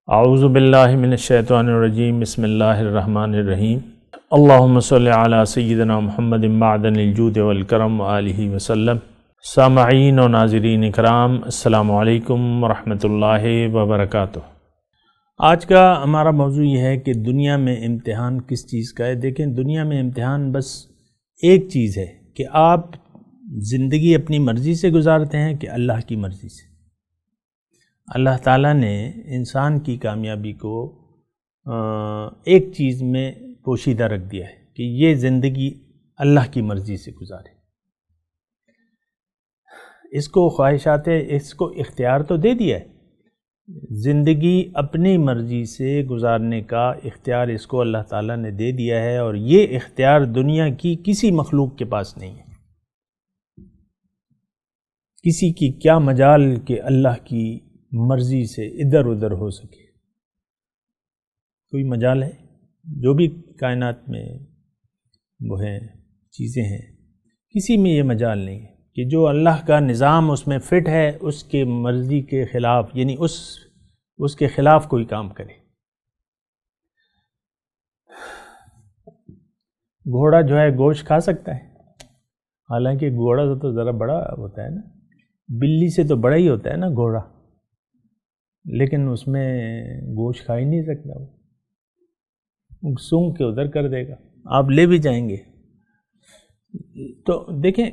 اعوذ باللہ من الشیطان الرجیم بسم اللہ الرحمن الرحیم اللہم صلی علی سیدنا محمد معدن الجود والکرم وآلہ وسلم۔ سامعین و ناظرین اکرام، السلام علیکم ورحمۃ اللہ وبرکاتہ۔ آج کا ہمارا موضوع یہ ہے کہ دنیا میں امتحان کس چیز کا ہے۔ دیکھیں، دنیا میں امتحان بس ایک چیز ہے کہ آپ زندگی اپنی مرضی سے گزارتے ہیں کہ اللہ کی مرضی سے۔ اللہ تعالیٰ نے انسان کی کامیابی کو ایک چیز میں پوشیدہ رکھ دیا ہے کہ یہ زندگی اللہ کی مرضی سے گزارے۔ اس کو خواہشات، اس کو اختیار تو دے دیا ہے، زندگی اپنی مرضی سے گزارنے کا اختیار اس کو اللہ تعالیٰ نے دے دیا ہے، اور یہ اختیار دنیا کی کسی مخلوق کے پاس نہیں ہے۔ کسی کی کیا مجال کہ اللہ کی مرضی سے ادھر ادھر ہو سکے؟ کوئی مجال ہے؟ جو بھی کائنات میں وہ ہیں چیزیں ہیں، کسی میں یہ مجال نہیں ہے کہ جو اللہ کا نظام اس میں فٹ ہے اس کے مرضی کے خلاف، یعنی اس کے خلاف کوئی کام کرے۔ گھوڑا جو ہے گوشت کھا سکتا ہے، حالانکہ گھوڑا تو ذرا بڑا ہوتا ہے نا، بلی سے تو بڑا ہی ہوتا ہے نا گھوڑا، لیکن اس میں گوشت کھا ہی نہیں سکتا، وہ سونگھ کے ادھر کر دے گا، آپ لے بھی جائیں گے۔ تو دیکھیں،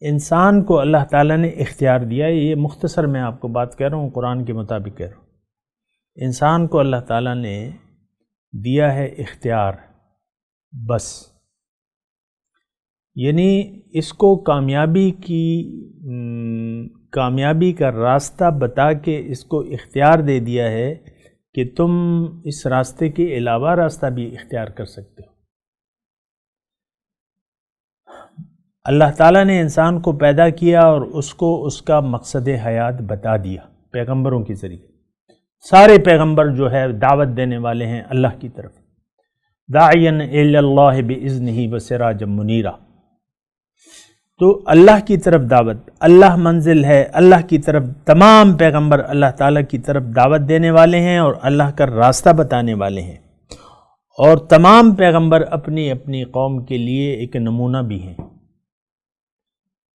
انسان کو اللہ تعالیٰ نے اختیار دیا ہے۔ یہ مختصر میں آپ کو بات کہہ رہا ہوں، قرآن کے مطابق کہہ رہا ہوں۔ انسان کو اللہ تعالیٰ نے دیا ہے اختیار، بس یعنی اس کو کامیابی کا راستہ بتا کے اس کو اختیار دے دیا ہے کہ تم اس راستے کے علاوہ راستہ بھی اختیار کر سکتے ہو۔ اللہ تعالیٰ نے انسان کو پیدا کیا اور اس کو اس کا مقصد حیات بتا دیا پیغمبروں کے ذریعے۔ سارے پیغمبر جو ہے دعوت دینے والے ہیں اللہ کی طرف، داعین الی اللہ باذنہ وسراجا منیرا۔ تو اللہ کی طرف دعوت، اللہ منزل ہے، اللہ کی طرف تمام پیغمبر اللہ تعالیٰ کی طرف دعوت دینے والے ہیں اور اللہ کا راستہ بتانے والے ہیں، اور تمام پیغمبر اپنی اپنی قوم کے لیے ایک نمونہ بھی ہیں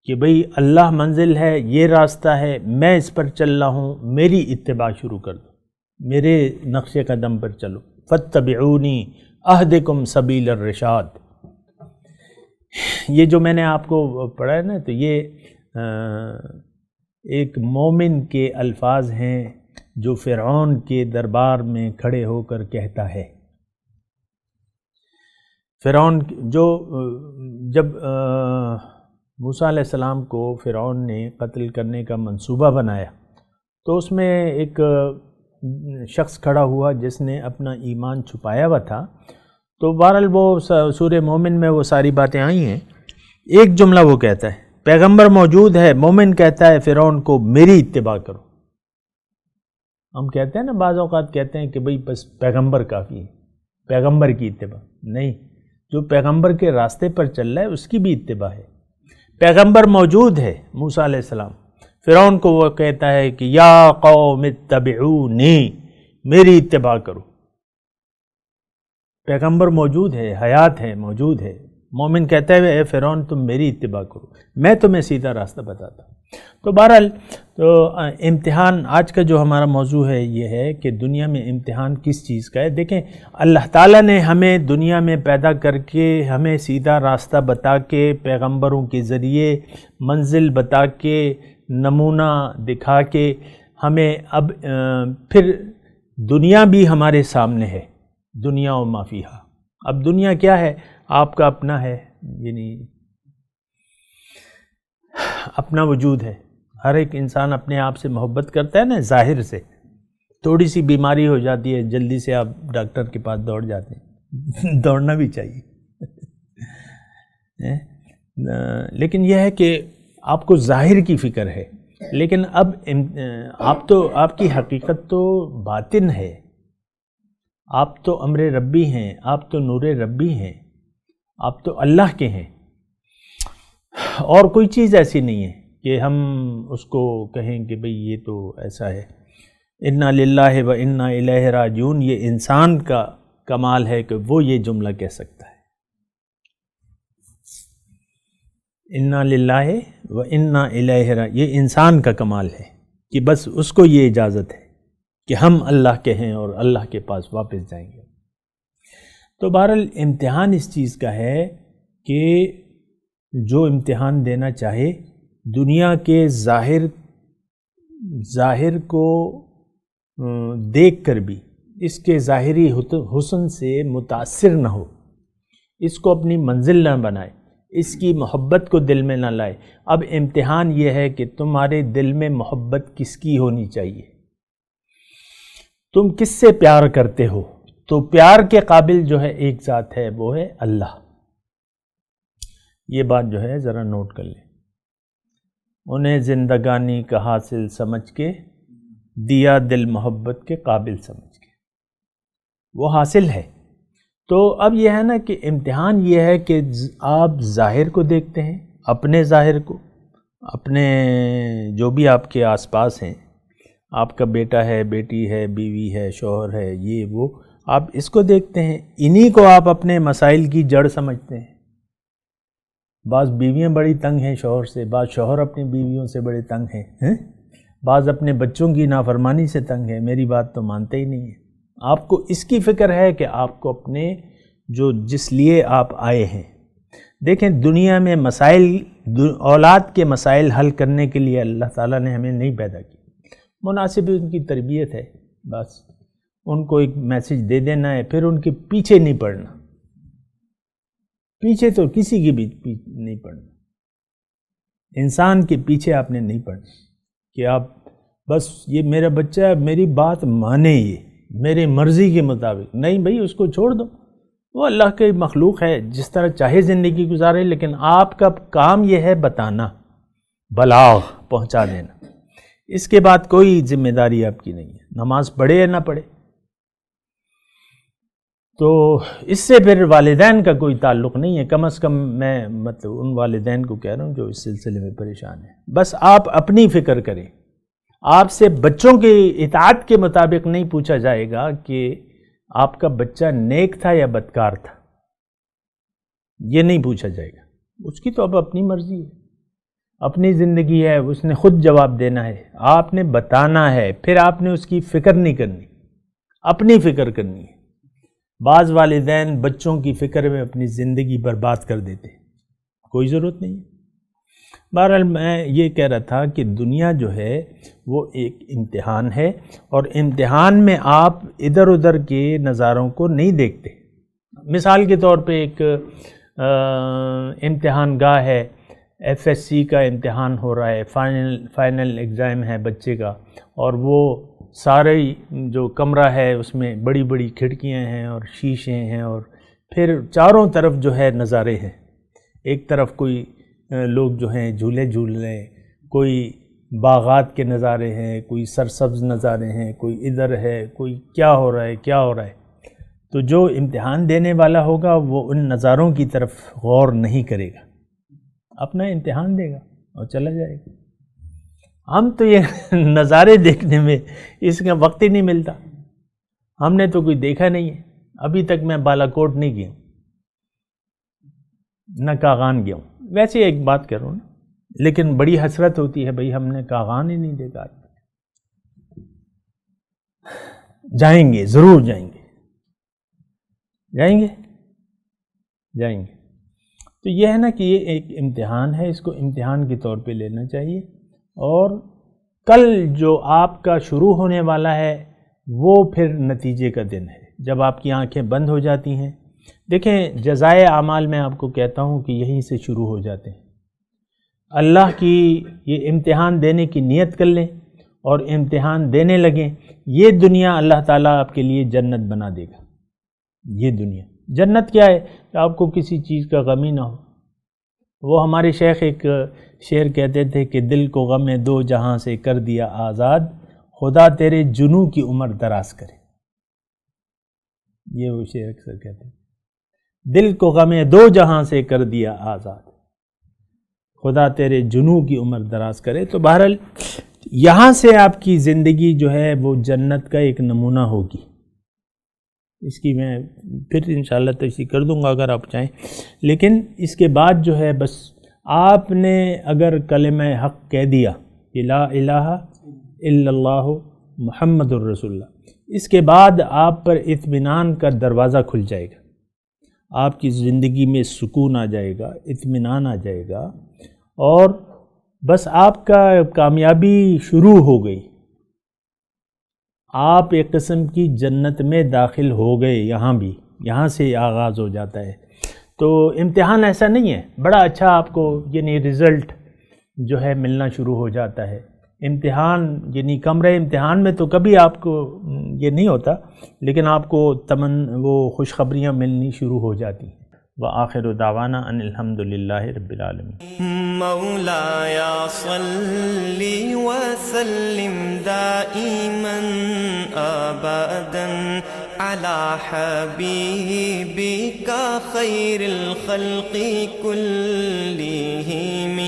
کہ بھئی اللہ منزل ہے، یہ راستہ ہے، میں اس پر چل رہا ہوں، میری اتباع شروع کر دو، میرے نقش قدم پر چلو، فاتبعونی اہدکم سبیل الرشاد۔ یہ جو میں نے آپ کو پڑھا ہے نا، تو یہ ایک مومن کے الفاظ ہیں جو فرعون کے دربار میں کھڑے ہو کر کہتا ہے۔ فرعون جب موسیٰ علیہ السلام کو فرعون نے قتل کرنے کا منصوبہ بنایا، تو اس میں ایک شخص کھڑا ہوا جس نے اپنا ایمان چھپایا ہوا تھا۔ تو بہرحال وہ سورہ مومن میں وہ ساری باتیں آئی ہیں۔ ایک جملہ وہ کہتا ہے، پیغمبر موجود ہے، مومن کہتا ہے فرعون کو میری اتباع کرو۔ ہم کہتے ہیں نا، بعض اوقات کہتے ہیں کہ بھئی بس پیغمبر کافی ہے، پیغمبر کی اتباع نہیں، جو پیغمبر کے راستے پر چل رہا ہے اس کی بھی اتباع ہے۔ پیغمبر موجود ہے موسیٰ علیہ السلام، فرعون کو وہ کہتا ہے کہ یا قوم اتبعونی، میری اتباع کرو۔ پیغمبر موجود ہے، حیات ہے، موجود ہے، مومن کہتا ہے اے فرعون تم میری اتباع کرو، میں تمہیں سیدھا راستہ بتاتا ہوں۔ تو بہرحال امتحان آج کا جو ہمارا موضوع ہے یہ ہے کہ دنیا میں امتحان کس چیز کا ہے۔ دیکھیں، اللہ تعالیٰ نے ہمیں دنیا میں پیدا کر کے ہمیں سیدھا راستہ بتا کے، پیغمبروں کے ذریعے منزل بتا کے، نمونہ دکھا کے، ہمیں اب پھر دنیا بھی ہمارے سامنے ہے، دنیا و ما فیہا۔ اب دنیا کیا ہے؟ آپ کا اپنا ہے، یعنی اپنا وجود ہے۔ ہر ایک انسان اپنے آپ سے محبت کرتا ہے نا، ظاہر سے۔ تھوڑی سی بیماری ہو جاتی ہے، جلدی سے آپ ڈاکٹر کے پاس دوڑ جاتے ہیں، دوڑنا بھی چاہیے۔ لیکن یہ ہے کہ آپ کو ظاہر کی فکر ہے، لیکن اب آپ کی حقیقت تو باطن ہے، آپ تو امر ربی ہیں، آپ تو نور ربی ہیں، آپ تو اللہ کے ہیں، اور کوئی چیز ایسی نہیں ہے کہ ہم اس کو کہیں کہ بھئی یہ تو ایسا ہے۔ انا للہ و انا الیہ راجعون، یہ انسان کا کمال ہے کہ وہ یہ جملہ کہہ سکتا ہے۔ انا للہ و انا الیہ راجعون، یہ انسان کا کمال ہے کہ بس اس کو یہ اجازت ہے کہ ہم اللہ کے ہیں اور اللہ کے پاس واپس جائیں گے۔ تو بہرحال امتحان اس چیز کا ہے کہ جو امتحان دینا چاہے دنیا کے ظاہر کو دیکھ کر بھی اس کے ظاہری حسن سے متاثر نہ ہو، اس کو اپنی منزل نہ بنائے، اس کی محبت کو دل میں نہ لائے۔ اب امتحان یہ ہے کہ تمہارے دل میں محبت کس کی ہونی چاہیے، تم کس سے پیار کرتے ہو؟ تو پیار کے قابل جو ہے ایک ذات ہے، وہ ہے اللہ۔ یہ بات جو ہے ذرا نوٹ کر لیں۔ انہیں زندگانی کا حاصل سمجھ کے دیا دل محبت کے قابل سمجھ کے، وہ حاصل ہے۔ تو اب یہ ہے نا کہ امتحان یہ ہے کہ آپ ظاہر کو دیکھتے ہیں، اپنے ظاہر کو، اپنے جو بھی آپ کے آس پاس ہیں، آپ کا بیٹا ہے، بیٹی ہے، بیوی ہے، شوہر ہے، یہ وہ، آپ اس کو دیکھتے ہیں، انہی کو آپ اپنے مسائل کی جڑ سمجھتے ہیں۔ بعض بیویاں بڑی تنگ ہیں شوہر سے، بعض شوہر اپنی بیویوں سے بڑے تنگ ہیں، بعض اپنے بچوں کی نافرمانی سے تنگ ہے، میری بات تو مانتے ہی نہیں ہیں۔ آپ کو اس کی فکر ہے کہ آپ کو اپنے جس لیے آپ آئے ہیں، دیکھیں دنیا میں مسائل، اولاد کے مسائل حل کرنے کے لیے اللہ تعالیٰ نے ہمیں نہیں پیدا کی، مناسب ان کی تربیت ہے، بس ان کو ایک میسج دے دینا ہے، پھر ان کے پیچھے نہیں پڑنا، پیچھے تو کسی کی بھی نہیں پڑنا، انسان کے پیچھے آپ نے نہیں پڑنا کہ آپ بس یہ میرا بچہ ہے، میری بات مانے، یہ میری مرضی کے مطابق نہیں، بھائی اس کو چھوڑ دو، وہ اللہ کی مخلوق ہے، جس طرح چاہے زندگی گزارے، لیکن آپ کا کام یہ ہے بتانا، بلاغ پہنچا دینا، اس کے بعد کوئی ذمہ داری آپ کی نہیں ہے، نماز پڑھے یا نہ پڑھے۔ تو اس سے پھر والدین کا کوئی تعلق نہیں ہے، کم از کم میں مطلب ان والدین کو کہہ رہا ہوں جو اس سلسلے میں پریشان ہیں۔ بس آپ اپنی فکر کریں، آپ سے بچوں کی اطاعت کے مطابق نہیں پوچھا جائے گا کہ آپ کا بچہ نیک تھا یا بدکار تھا، یہ نہیں پوچھا جائے گا، اس کی تو اب اپنی مرضی ہے، اپنی زندگی ہے، اس نے خود جواب دینا ہے، آپ نے بتانا ہے، پھر آپ نے اس کی فکر نہیں کرنی، اپنی فکر کرنی ہے۔ بعض والدین بچوں کی فکر میں اپنی زندگی برباد کر دیتے، کوئی ضرورت نہیں ہے۔ بہرحال میں یہ کہہ رہا تھا کہ دنیا جو ہے وہ ایک امتحان ہے، اور امتحان میں آپ ادھر ادھر کے نظاروں کو نہیں دیکھتے۔ مثال کے طور پہ ایک امتحان گاہ ہے، ایف ایس سی کا امتحان ہو رہا ہے، فائنل ایگزام ہے بچے کا، اور وہ سارے جو کمرہ ہے اس میں بڑی بڑی کھڑکیاں ہیں اور شیشے ہیں، اور پھر چاروں طرف جو ہے نظارے ہیں، ایک طرف کوئی لوگ جو ہیں جھولے جھول رہے ہیں، کوئی باغات کے نظارے ہیں، کوئی سرسبز نظارے ہیں، کوئی ادھر ہے، کوئی کیا ہو رہا ہے کیا ہو رہا ہے۔ تو جو امتحان دینے والا ہوگا وہ ان نظاروں کی طرف غور نہیں کرے گا، اپنا امتحان دے گا اور چلا جائے گا۔ ہم تو یہ نظارے دیکھنے میں اس کا وقت ہی نہیں ملتا، ہم نے تو کوئی دیکھا نہیں ہے، ابھی تک میں بالا کوٹ نہیں گیا ہوں، نہ کاغان گیا ہوں، ویسے ایک بات کر رہا ہوں نا، لیکن بڑی حسرت ہوتی ہے بھئی ہم نے کاغان ہی نہیں دیکھا۔ جائیں گے، ضرور جائیں گے، جائیں گے جائیں گے۔ تو یہ ہے نا کہ یہ ایک امتحان ہے، اس کو امتحان کے طور پہ لینا چاہیے، اور کل جو آپ کا شروع ہونے والا ہے وہ پھر نتیجے کا دن ہے، جب آپ کی آنکھیں بند ہو جاتی ہیں۔ دیکھیں جزائے اعمال میں آپ کو کہتا ہوں کہ یہیں سے شروع ہو جاتے ہیں۔ اللہ کی یہ امتحان دینے کی نیت کر لیں اور امتحان دینے لگیں، یہ دنیا اللہ تعالیٰ آپ کے لیے جنت بنا دے گا۔ یہ دنیا جنت کیا ہے کہ آپ کو کسی چیز کا غم ہی نہ ہو۔ وہ ہمارے شیخ ایک شعر کہتے تھے کہ دل کو غم دو جہاں سے کر دیا آزاد، خدا تیرے جنوں کی عمر دراز کرے۔ یہ وہ شعر اکثر کہتے ہیں، دل کو غم دو جہاں سے کر دیا آزاد، خدا تیرے جنوں کی عمر دراز کرے۔ تو بہرحال یہاں سے آپ کی زندگی جو ہے وہ جنت کا ایک نمونہ ہوگی. اس کی میں پھر انشاءاللہ تشریح کر دوں گا اگر آپ چاہیں. لیکن اس کے بعد جو ہے بس آپ نے اگر کلمہ حق کہہ دیا کہ لا الہ الا اللہ محمد الرسول اللہ، اس کے بعد آپ پر اطمینان کا دروازہ کھل جائے گا. آپ کی زندگی میں سکون آ جائے گا، اطمینان آ جائے گا، اور بس آپ کا کامیابی شروع ہو گئی. آپ ایک قسم کی جنت میں داخل ہو گئے. یہاں سے آغاز ہو جاتا ہے. تو امتحان ایسا نہیں ہے، بڑا اچھا آپ کو یعنی رزلٹ جو ہے ملنا شروع ہو جاتا ہے. امتحان یعنی کمرہ امتحان میں تو کبھی آپ کو یہ نہیں ہوتا، لیکن آپ کو وہ خوشخبریاں ملنی شروع ہو جاتی ہیں. وآخر دعوانا ان الحمدللہ رب العالمین. مولاي صل وسلم دائما ابدا على حبيبك خير الخلق كلهم.